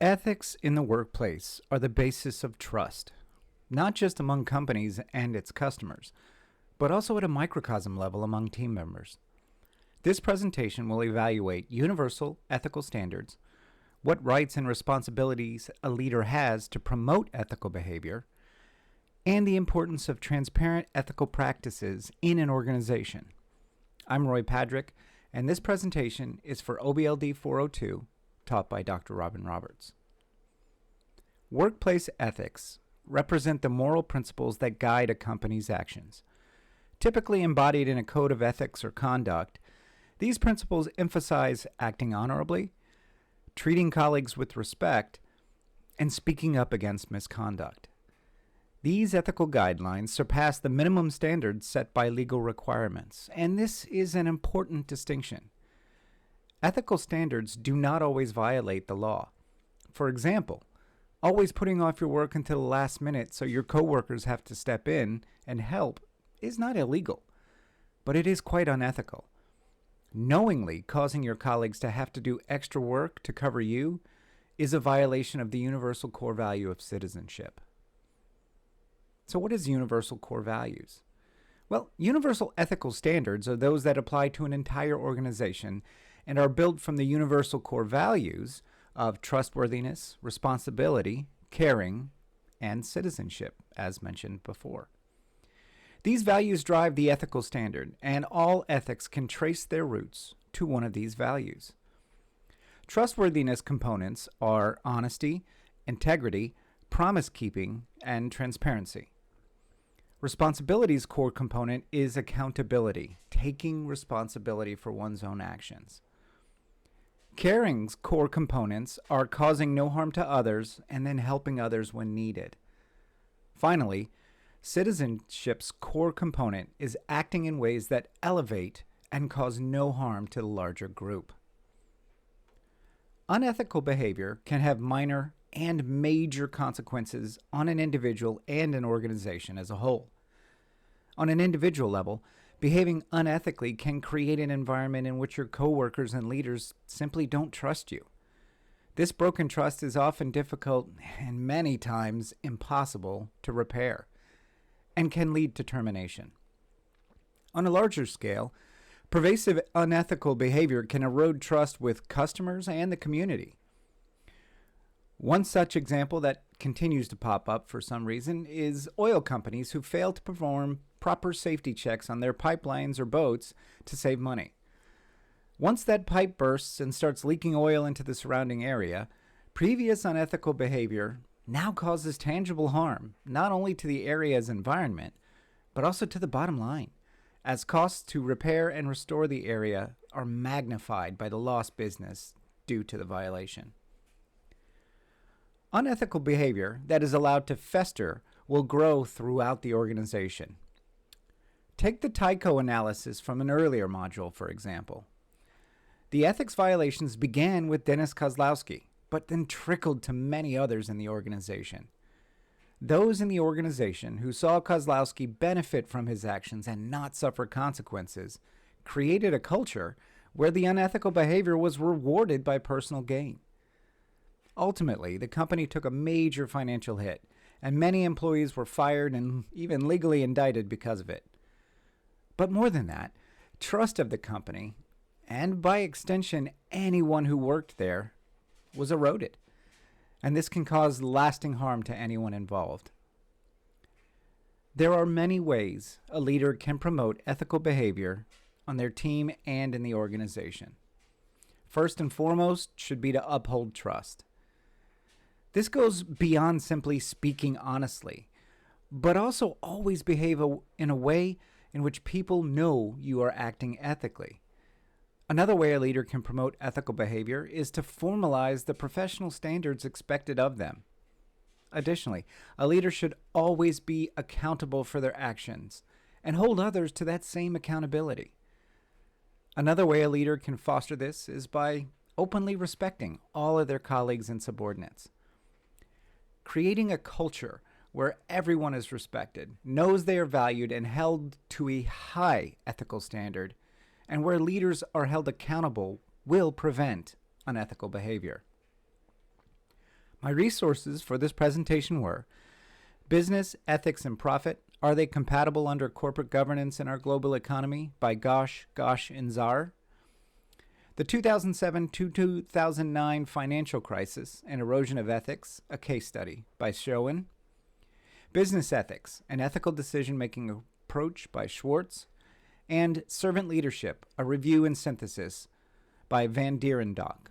Ethics in the workplace are the basis of trust, not just among companies and its customers, but also at a microcosm level among team members. This presentation will evaluate universal ethical standards, what rights and responsibilities a leader has to promote ethical behavior, and the importance of transparent ethical practices in an organization. I'm Roy Padrick, and this presentation is for OBLD 402, taught by Dr. Robin Roberts. Workplace ethics represent the moral principles that guide a company's actions. Typically embodied in a code of ethics or conduct, these principles emphasize acting honorably, treating colleagues with respect, and speaking up against misconduct. These ethical guidelines surpass the minimum standards set by legal requirements, and this is an important distinction. Ethical standards do not always violate the law. For example, always putting off your work until the last minute so your coworkers have to step in and help is not illegal, but it is quite unethical. Knowingly causing your colleagues to have to do extra work to cover you is a violation of the universal core value of citizenship. So what is universal core values? Well, universal ethical standards are those that apply to an entire organization and are built from the universal core values of trustworthiness, responsibility, caring, and citizenship, as mentioned before. These values drive the ethical standard, and all ethics can trace their roots to one of these values. Trustworthiness components are honesty, integrity, promise-keeping, and transparency. Responsibility's core component is accountability, taking responsibility for one's own actions. Caring's core components are causing no harm to others and then helping others when needed. Finally, citizenship's core component is acting in ways that elevate and cause no harm to the larger group. Unethical behavior can have minor and major consequences on an individual and an organization as a whole. On an individual level, behaving unethically can create an environment in which your coworkers and leaders simply don't trust you. This broken trust is often difficult and many times impossible to repair, and can lead to termination. On a larger scale, pervasive unethical behavior can erode trust with customers and the community. One such example that continues to pop up for some reason is oil companies who fail to perform proper safety checks on their pipelines or boats to save money. Once that pipe bursts and starts leaking oil into the surrounding area, previous unethical behavior now causes tangible harm, not only to the area's environment, but also to the bottom line, as costs to repair and restore the area are magnified by the lost business due to the violation. Unethical behavior that is allowed to fester will grow throughout the organization. Take the Tyco analysis from an earlier module, for example. The ethics violations began with Dennis Kozlowski, but then trickled to many others in the organization. Those in the organization who saw Kozlowski benefit from his actions and not suffer consequences created a culture where the unethical behavior was rewarded by personal gain. Ultimately, the company took a major financial hit, and many employees were fired and even legally indicted because of it. But more than that, trust of the company, and by extension anyone who worked there, was eroded, and this can cause lasting harm to anyone involved. There are many ways a leader can promote ethical behavior on their team and in the organization. First and foremost should be to uphold trust. This goes beyond simply speaking honestly, but also always behave in a way in which people know you are acting ethically. Another way a leader can promote ethical behavior is to formalize the professional standards expected of them. Additionally, a leader should always be accountable for their actions and hold others to that same accountability. Another way a leader can foster this is by openly respecting all of their colleagues and subordinates. Creating a culture where everyone is respected, knows they are valued, and held to a high ethical standard, and where leaders are held accountable will prevent unethical behavior. My resources for this presentation were Business, Ethics, and Profit. Are they compatible under corporate governance in our global economy? By Gosh, and Czar. The 2007-2009 Financial Crisis and Erosion of Ethics, a case study by Schoen. Business Ethics, an ethical decision-making approach by Schwartz. And Servant Leadership, a review and synthesis by Van Dierendock.